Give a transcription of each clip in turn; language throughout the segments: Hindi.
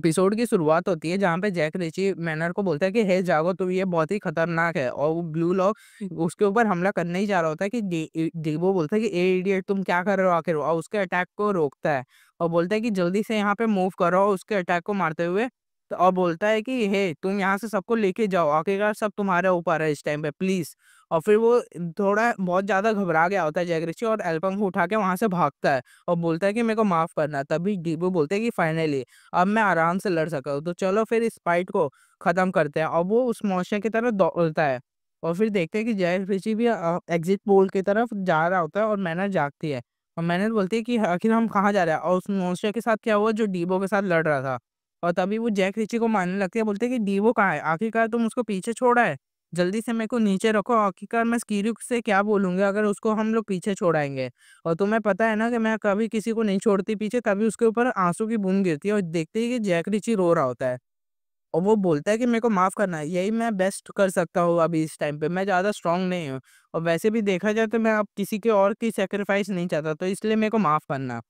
एपिसोड की शुरुआत होती है जहाँ पे जैक रिची मैनर को बोलता है कि हे जागो, तुम ये बहुत ही खतरनाक है, और वो ब्लू लॉक उसके ऊपर हमला करने ही जा रहा होता है कि वो बोलता है कि ए इडियट, तुम क्या कर रहे हो आखिर, और उसके अटैक को रोकता है और बोलता है कि जल्दी से यहाँ पे मूव करो उसके अटैक को मारते हुए। और बोलता है कि हे तुम यहाँ से सबको लेके जाओ, आखिरकार सब तुम्हारे ऊपर है इस टाइम पे, प्लीज। और फिर वो थोड़ा बहुत ज्यादा घबरा गया होता है जैक रिची, और एल्पम को उठा के वहां से भागता है और बोलता है कि मेरे को माफ करना। तभी डीबो बोलते हैं कि फाइनली अब मैं आराम से लड़ सका हूँ, तो चलो फिर इस फाइट को खत्म करते हैं। और वो उस मॉन्स्टर की तरफ दौड़ता है और फिर देखते हैं कि जय ऋषि भी एग्जिट पोल की तरफ जा रहा होता है, और मैनर जागती है और मैनर बोलती है कि आखिर हम कहाँ जा रहे हैं, और उस मॉन्स्टर के साथ क्या हुआ जो डीबो के साथ लड़ रहा था। और तभी वो जैक रिची को मारने लगती है, बोलते हैं कि डीबो कहाँ है, आखिरकार तुम उसको पीछे छोड़ा है, जल्दी से मेरे को नीचे रखो, आखिरकार मैं स्कीरू से क्या बोलूंगा अगर उसको हम लोग पीछे छोड़ाएंगे। और तुम्हें पता है ना कि मैं कभी किसी को नहीं छोड़ती पीछे। तभी उसके ऊपर आंसू की बूंद गिरती है और देखते ही कि जैक रिची रो रहा होता है और वो बोलता है कि मेरे को माफ करना है, यही मैं बेस्ट कर सकता हूँ अभी इस टाइम पे, मैं ज़्यादा स्ट्रांग नहीं हूँ, और वैसे भी देखा जाए तो मैं अब किसी के और की सेक्रीफाइस नहीं चाहता, तो इसलिए मेरे को माफ करना।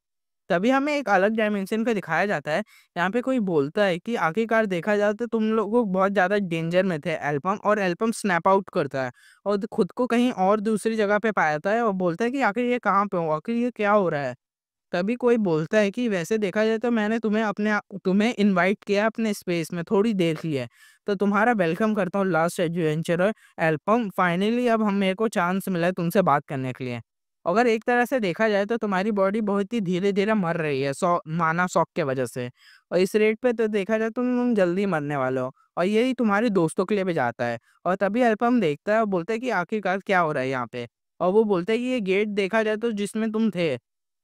तभी हमें एक अलग डायमेंशन का दिखाया जाता है। यहाँ पे कोई बोलता है कि आखिरकार देखा जाए तो तुम लोग बहुत ज़्यादा डेंजर में थे एल्पम, और एल्पम स्नैप आउट करता है और खुद को कहीं और दूसरी जगह पे पाता है और बोलता है कि आखिर ये कहाँ पे हूँ, आखिर ये क्या हो रहा है। तभी कोई बोलता है कि वैसे देखा जाए तो मैंने तुम्हें इनवाइट किया अपने स्पेस में थोड़ी देर की है, तो तुम्हारा वेलकम करता हूँ लास्ट एडवेंचरर एल्पम, फाइनली अब हम मेरे को चांस मिला है तुमसे बात करने के लिए। अगर एक तरह से देखा जाए तो तुम्हारी बॉडी बहुत ही धीरे धीरे मर रही है माना शॉक के वजह से, और इस रेट पे तो देखा जाए तो तुम जल्दी मरने वाले हो, और यही तुम्हारे दोस्तों के लिए भी जाता है। और तभी एल्पम देखता है और बोलता है कि आखिरकार क्या हो रहा है यहाँ पे। और वो बोलता है कि ये गेट देखा जाए तो जिसमें तुम थे,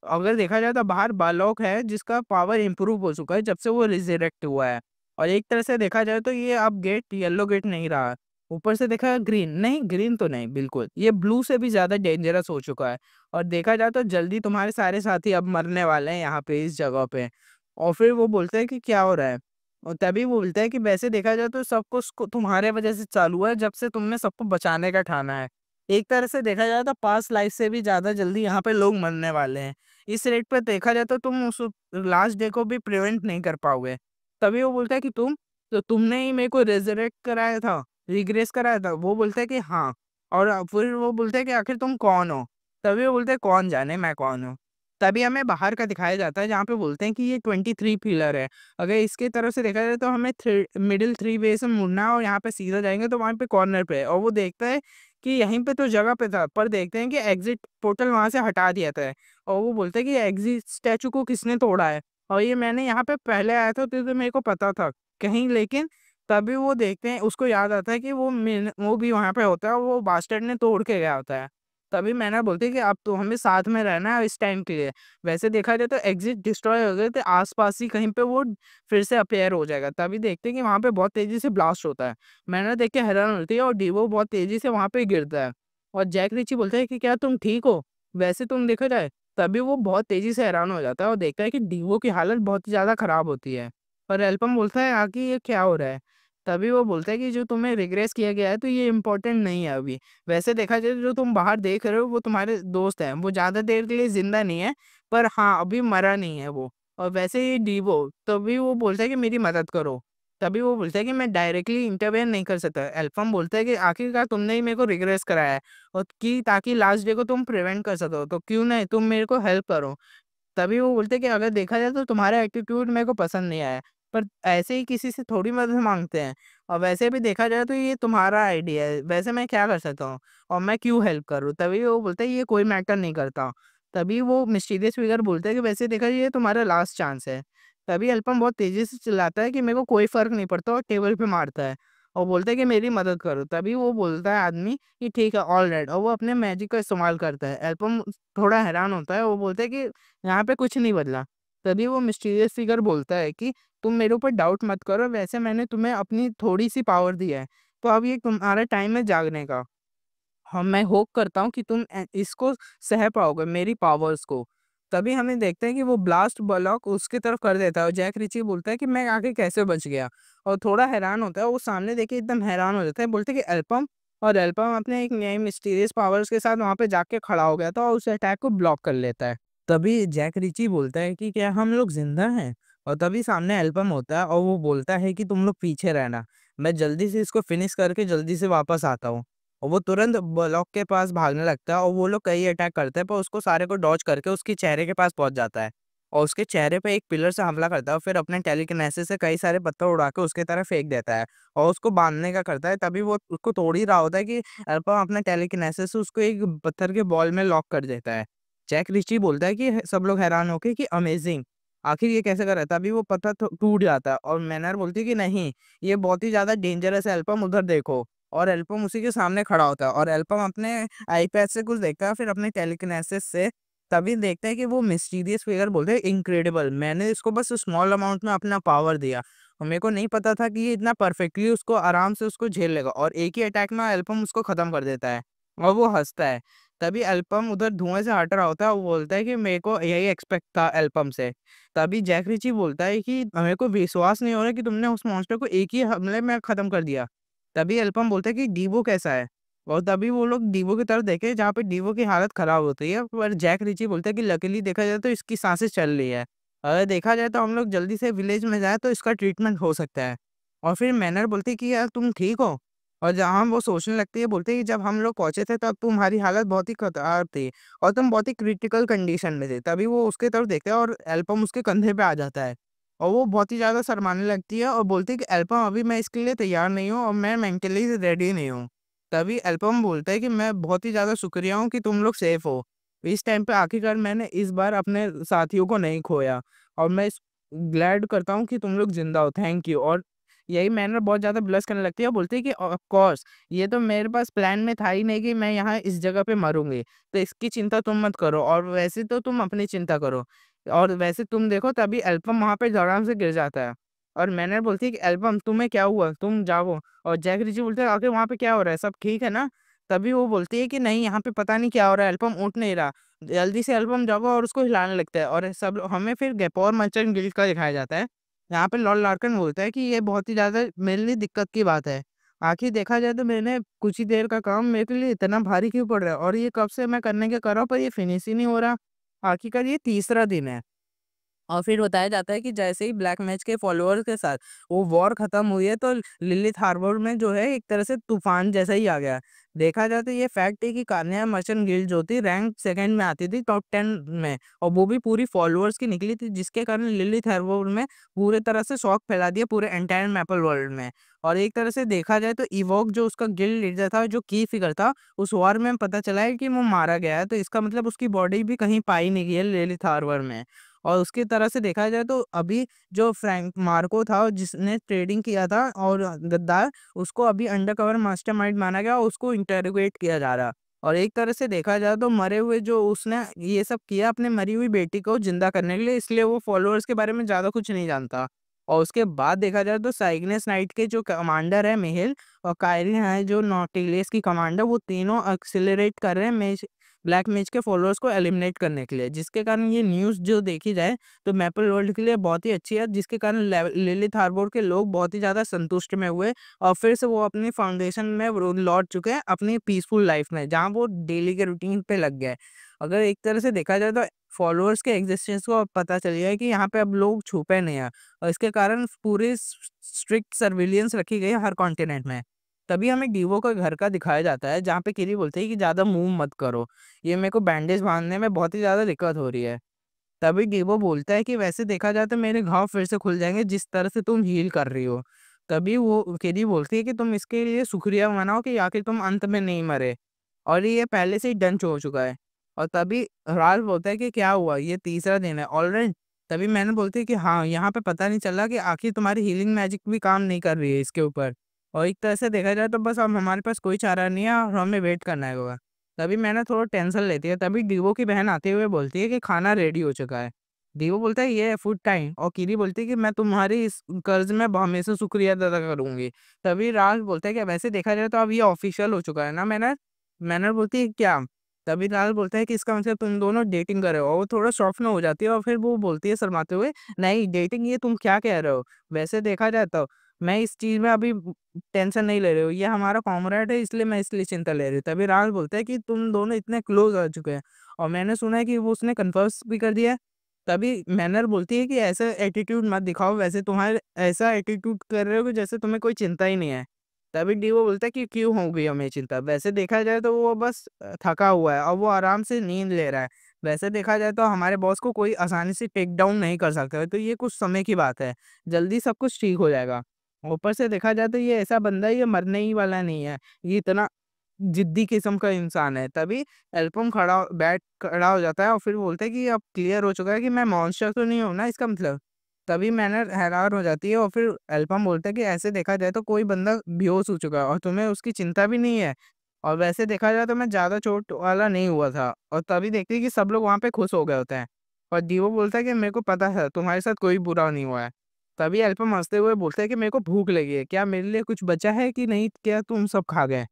अगर देखा जाए तो बाहर बालॉक है जिसका पावर इम्प्रूव हो चुका है जब से वो रिजेरेक्ट हुआ है। और एक तरह से देखा जाए तो ये अब गेट येलो गेट नहीं रहा, ऊपर से देखा ग्रीन नहीं, ग्रीन तो नहीं, बिल्कुल ये ब्लू से भी ज्यादा डेंजरस हो चुका है। और देखा जाए तो जल्दी तुम्हारे सारे साथी अब मरने वाले हैं यहाँ पे इस जगह पे। और फिर वो बोलते हैं कि क्या हो रहा है, और तभी वो बोलता है कि वैसे देखा जाए तो सब कुछ तुम्हारे वजह से चालू हुआ है जब से तुमने सबको बचाने का ठाना है। एक तरह से देखा जाए तो पास्ट लाइफ से भी ज्यादा जल्दी यहाँ पे लोग मरने वाले हैं। इस रेट पे देखा जाए तो तुम उस लास्ट डे को भी प्रिवेंट नहीं कर पाओगे। तभी वो बोलता है कि तुमने ही मेरे को रेजरेक्ट कराया था, रिग्रेस कराया था। वो बोलता है कि हाँ। और फिर वो बोलता है कि आखिर तुम कौन हो। तभी वो बोलते हैं कौन जाने मैं कौन हूँ। तभी हमें बाहर का दिखाया जाता है जहाँ पे बोलते हैं कि ये 23 पिलर है। अगर इसके तरफ से देखा जाए तो हमें मिडिल 3 वे से मुड़ना है, और यहाँ पे सीधा जाएंगे तो वहाँ पे कॉर्नर पे है। और वो देखता है कि यहीं पे तो जगह पे था, पर देखते हैं कि एग्जिट पोर्टल वहां से हटा दिया था। और वो बोलते हैं कि एग्जिट स्टैचू को किसने तोड़ा है, और ये मैंने यहाँ पे पहले आया था तो मेरे को पता था कहीं, लेकिन तभी वो देखते हैं उसको याद आता है कि वो भी वहां पे होता है और वो बास्टर्ड ने तोड़ के गया होता है। तभी मैंने बोलती है कि अब तो हमें साथ में रहना है इस टाइम के लिए। वैसे देखा जाए तो एग्जिट डिस्ट्रॉय हो गए तो आसपास ही कहीं पे वो फिर से अपेयर हो जाएगा। तभी देखते हैं कि वहां पे बहुत तेजी से ब्लास्ट होता है। मैंने देख के हैरान होती है और डीवो बहुत तेजी से वहां पे गिरता है। और जैक रिची बोलता है कि क्या तुम ठीक हो, वैसे तुम देखा जाए। तभी वो बहुत तेजी से हैरान हो जाता है और देखता है कि डीवो की हालत बहुत ही ज्यादा खराब होती है। पर एल्पम बोलता है आगे ये क्या हो रहा है। तभी वो बोलता है कि जो तुम्हें रिग्रेस किया गया है तो ये इम्पोर्टेंट नहीं है अभी। वैसे देखा जाए तो जो तुम बाहर देख रहे हो वो तुम्हारे दोस्त हैं, वो ज्यादा देर के लिए जिंदा नहीं है, पर हाँ अभी मरा नहीं है वो। और वैसे ये डीवो, तभी वो बोलता है कि मेरी मदद करो। तभी वो बोलता है कि मैं डायरेक्टली इंटरवेन नहीं कर सकता। एल्फम बोलता है कि आखिरकार तुमने ही मेरे को रिग्रेस कराया है, और कि ताकि लास्ट डे को तुम प्रिवेंट कर सको, तो क्यों नहीं तुम मेरे को हेल्प करो। तभी वो बोलते हैं कि अगर देखा जाए तो तुम्हारा एटीट्यूड मेरे को पसंद नहीं आया, पर ऐसे ही किसी से थोड़ी मदद मांगते हैं। और वैसे भी देखा जाए तो ये तुम्हारा आइडिया है, वैसे मैं क्या कर सकता हूँ और मैं क्यों हेल्प करूँ। तभी वो बोलते हैं ये कोई मैटर नहीं करता। तभी वो मिस्टीरियस फिगर बोलता है कि वैसे देखा जाए ये तुम्हारा लास्ट चांस है। तभी अल्पम बहुत तेजी से चिल्लाता है कि मेरे को कोई फर्क नहीं पड़ता, और टेबल पे मारता है और बोलता है कि मेरी मदद करो। तभी वो बोलता है आदमी कि ठीक है ऑल राइट, और वो अपने मैजिक का इस्तेमाल करता है। अल्पम थोड़ा हैरान होता है, वो बोलता है कि यहाँ पे कुछ नहीं बदला। तभी वो मिस्टीरियस फिगर बोलता है कि तुम मेरे ऊपर डाउट मत करो, वैसे मैंने तुम्हें अपनी थोड़ी सी पावर दी है, तो अब ये तुम्हारा टाइम है जागने का। हाँ मैं होप करता हूँ कि तुम इसको सह पाओगे मेरी पावर्स को। तभी हमें देखते हैं कि वो ब्लास्ट ब्लॉक उसकी तरफ कर देता है और जैक रिची बोलता है कि मैं आगे कैसे बच गया, और थोड़ा हैरान होता है। वो सामने देखे एकदम हैरान हो जाता है, बोलते हैं कि एल्पम, और एल्पम अपने एक नए मिस्टीरियस पावर्स के साथ वहां पे जाके खड़ा हो गया था और उस अटैक को ब्लॉक कर लेता है। तभी जैक रिची बोलता है कि क्या हम लोग जिंदा हैं, और तभी सामने एल्बम होता है और वो बोलता है कि तुम लोग पीछे रहना, मैं जल्दी से इसको फिनिश करके जल्दी से वापस आता हूँ। और वो तुरंत ब्लॉक के पास भागने लगता है और वो लोग कई अटैक करते हैं, पर उसको सारे को डॉज करके उसके चेहरे के पास पहुंच जाता है और उसके चेहरे पे एक पिलर से हमला करता है और फिर अपने टेलीकिनेसिस से कई सारे पत्थर उड़ा के उसके तरफ फेंक देता है और उसको बांधने का करता है। तभी वो उसको तोड़ ही रहा होता है कि एल्पा अपने टेलीकिनेसिस से उसको एक पत्थर के बॉल में लॉक कर देता है। जैक रिची बोलता है कि सब लोग हैरान होके कि अमेजिंग, आखिर ये कैसे कर रहा है? तभी वो पत्थर टूट जाता है और मैनर बोलती है कि नहीं, ये बहुत ही ज़्यादा डेंजरस है एल्पम, उधर देखो। और एल्पम उसी के सामने खड़ा होता है और एल्पम अपने आईपैड से कुछ देखता है, फिर अपने टेलीकिनेसिस से तभी देखता है कि वो मिस्टीरियस फिगर बोलते हैं इनक्रेडिबल, मैंने इसको बस स्मॉल अमाउंट में अपना पावर दिया और मेरे को नहीं पता था कि ये इतना परफेक्टली उसको आराम से उसको झेल लेगा और एक ही अटैक में एल्पम उसको खत्म कर देता है और वो हंसता है। तभी एल्पम उधर धुएं से हट रहा होता है, वो बोलता है कि मेरे को यही एक्सपेक्ट था एल्पम से। तभी जैक रिची बोलता है कि मेरे को विश्वास नहीं हो रहा कि तुमने उस मॉन्स्टर को एक ही हमले में खत्म कर दिया। तभी एल्पम बोलता है कि डीवो कैसा है? और तभी वो लोग डीवो की तरफ देखे जहाँ पे डीवो की हालत खराब होती है, पर जैक रिची बोलता है कि लकीली देखा जाए तो इसकी सांसें चल रही है। अगर देखा जाए तो हम लोग जल्दी से विलेज में जाए तो इसका ट्रीटमेंट हो सकता है। और फिर मैनर बोलती है कि यार तुम ठीक हो? और जहाँ वो सोचने लगती है, बोलते हैं कि जब हम लोग पहुँचे थे तब तुम्हारी हालत बहुत ही खतरनाक थी और तुम बहुत ही क्रिटिकल कंडीशन में थे। तभी वो उसकी तरफ देखता है और एल्पम उसके कंधे पे आ जाता है और वो बहुत ही ज़्यादा शर्माने लगती है और बोलती है कि एल्पम अभी मैं इसके लिए तैयार नहीं हूँ और मैं मेंटली रेडी नहीं हूँ। तभी एल्पम बोलता है कि मैं बहुत ही ज़्यादा शुक्रिया हूँ कि तुम लोग सेफ हो। इस टाइम पे आखिरकार मैंने इस बार अपने साथियों को नहीं खोया और मैं इस ग्लैड करता हूँ कि तुम लोग ज़िंदा हो, थैंक यू। और यही मैनर बहुत ज़्यादा ब्लश करने लगती है और बोलती है कि ऑफ कोर्स ये तो मेरे पास प्लान में था ही नहीं कि मैं यहाँ इस जगह पे मरूँगी, तो इसकी चिंता तुम मत करो और वैसे तो तुम अपनी चिंता करो। और वैसे तुम देखो तभी एल्बम वहाँ पे धड़ाम से गिर जाता है और मैनर बोलती है कि एल्बम तुम्हें क्या हुआ? तुम जागो। और जैक रीची बोलते हैं आखिर वहाँ पे क्या हो रहा है? सब ठीक है ना? तभी वो बोलती है कि नहीं, यहाँ पे पता नहीं क्या हो रहा है, एल्बम उठ नहीं रहा। जल्दी से एल्बम जागो और उसको हिलाने लगता है और हमें फिर गैपोर मर्चेंट गिल्ड का दिखाया जाता है। यहाँ पे लॉर्ड लार्कन बोलता है कि ये बहुत ही ज़्यादा मेरे लिए दिक्कत की बात है। आखिर देखा जाए तो मैंने कुछ ही देर का काम मेरे लिए इतना भारी क्यों पड़ रहा है और ये कब से मैं करने का कर रहा हूँ पर ये फिनिश ही नहीं हो रहा। आखिरकार ये तीसरा दिन है। और फिर बताया जाता है कि जैसे ही ब्लैक मैच के फॉलोअर्स के साथ वो वॉर खत्म हुई है तो लिलिथ हार्बर में जो है एक तरह से तूफान जैसा ही आ गया। देखा जाए तो ये फैक्ट है कि कार्निया मर्चेंट गिल्ड जो थी रैंक सेकंड में आती थी टॉप 10 में और वो भी पूरी फॉलोअर्स की निकली थी, जिसके कारण लिलिथ हार्बर में पूरे तरह से शौक फैला दिया पूरे एंटायर मैपल वर्ल्ड में। और एक तरह से देखा जाए तो इवोक जो उसका गिल्ड लीडर था, जो की फिगर था, उस वॉर में पता चला है कि वो मारा गया है, तो इसका मतलब उसकी बॉडी भी कहीं पाई नहीं गई है लिलिथ हार्बर में। और उसकी तरह से देखा जाए तो अभी जो फ्रैंक मार्को था जिसने ट्रेडिंग किया था और गद्दार, उसको अभी अंडरकवर मास्टरमाइंड माना गया और उसको इंटरोगेट किया जा रहा। और एक तरह से देखा जाए तो मरे हुए जो उसने ये सब किया अपने मरी हुई बेटी को जिंदा करने के लिए, इसलिए वो फॉलोअर्स के बारे में ज्यादा कुछ नहीं जानता। और उसके बाद देखा जाए तो साइग्नेस नाइट के जो कमांडर है मेहेल और कायरी है जो नॉटिलियस की कमांडर, वो तीनों एक्सिलरेट कर रहे हैं ब्लैक मेज के फॉलोअर्स को एलिमिनेट करने के लिए, जिसके कारण ये न्यूज़ जो देखी जाए तो मैपल वर्ल्ड के लिए बहुत ही अच्छी है, जिसके कारण लिलिथ हार्बर के लोग बहुत ही ज़्यादा संतुष्ट में हुए और फिर से वो अपनी फाउंडेशन में लौट चुके हैं अपनी पीसफुल लाइफ में, जहाँ वो डेली के रूटीन पे लग गए। अगर एक तरह से देखा जाए तो फॉलोअर्स के एग्जिस्टेंस को अब पता चल गया है कि यहाँ पे अब लोग छुपे नहीं हैं और इसके कारण पूरी स्ट्रिक्ट सर्विलियंस रखी गई है हर कॉन्टिनेंट में। तभी हमें डीवो का घर का दिखाया जाता है जहाँ पे किरी बोलते हैं कि ज़्यादा मूव मत करो, ये मेरे को बैंडेज बाँधने में बहुत ही ज़्यादा दिक्कत हो रही है। तभी डीवो बोलता है कि वैसे देखा जाए तो मेरे घाव फिर से खुल जाएँगे जिस तरह से तुम हील कर रही हो। तभी वो किरी बोलती है कि तुम इसके लिए शुक्रिया मनाओ कि आखिर तुम अंत में नहीं मरे और ये पहले से ही डन हो चुका है। और तभी राल्फ बोलता है कि क्या हुआ? ये तीसरा दिन है ऑलराइट। तभी मैंने बोलती है कि हाँ, यहाँ पे पता नहीं चला कि आखिर तुम्हारी हीलिंग मैजिक भी काम नहीं कर रही है इसके ऊपर। और एक तरह से देखा जाए तो बस अब हमारे पास कोई चारा नहीं है और हमें वेट करना होगा। तभी मैंने थोड़ा टेंशन लेती है, तभी डीवो की बहन आते हुए बोलती है कि खाना रेडी हो चुका है। डीवो बोलता है ये है फूड टाइम और कीरी बोलती है कि मैं तुम्हारी इस कर्ज में हमेशा शुक्रिया अदा करूंगी। तभी राज बोलता है कि वैसे देखा जाए तो अब ये ऑफिशियल हो चुका है ना मैनर? मैनर बोलती है क्या? तभी राज बोलता है कि इसका मतलब तुम दोनों डेटिंग कर रहे हो और वो थोड़ा सॉफ्ट में हो जाती है और फिर वो बोलती है शर्माते हुए, नहीं डेटिंग ये तुम क्या कह रहे हो? वैसे देखा जाए तो मैं इस चीज़ में अभी टेंशन नहीं ले रही हूँ, ये हमारा कॉमरेड है इसलिए मैं इसलिए चिंता ले रही हूँ। तभी राज बोलता है कि तुम दोनों इतने क्लोज़ हो चुके हैं और मैंने सुना है कि वो उसने कन्फर्स भी कर दिया है। तभी मैनर बोलती है कि ऐसा एटीट्यूड मत दिखाओ, वैसे तुम्हारे ऐसा एटीट्यूड कर रहे हो कि जैसे तुम्हें कोई चिंता ही नहीं है। तभी डीओ बोलता है कि क्यों हो गई हमें चिंता? वैसे देखा जाए तो वो बस थका हुआ है और वो आराम से नींद ले रहा है। वैसे देखा जाए तो हमारे बॉस को कोई आसानी से टेक डाउन नहीं कर सकता, तो ये कुछ समय की बात है, जल्दी सब कुछ ठीक हो जाएगा। ऊपर से देखा जाए तो ये ऐसा बंदा है, ये मरने ही वाला नहीं है, ये इतना जिद्दी किस्म का इंसान है। तभी एल्पम खड़ा हो जाता है और फिर बोलता है कि अब क्लियर हो चुका है कि मैं मॉन्स्टर तो नहीं हूँ ना इसका मतलब। तभी मैनर हैरान हो जाती है और फिर एल्पम बोलता है कि ऐसे देखा जाए तो कोई बंदा बेहोश हो चुका है और तुम्हें उसकी चिंता भी नहीं है। और वैसे देखा जाए तो मैं ज़्यादा चोट वाला नहीं हुआ था। और तभी देखती है कि सब लोग वहाँ पे खुश हो गए होते हैं। और डीओ बोलता है कि मेरे को पता है तुम्हारे साथ कोई बुरा नहीं हुआ है। तभी एल्पम हंसते हुए बोलता है कि मेरे को भूख लगी है, क्या मेरे लिए कुछ बचा है कि नहीं, क्या तुम सब खा गए?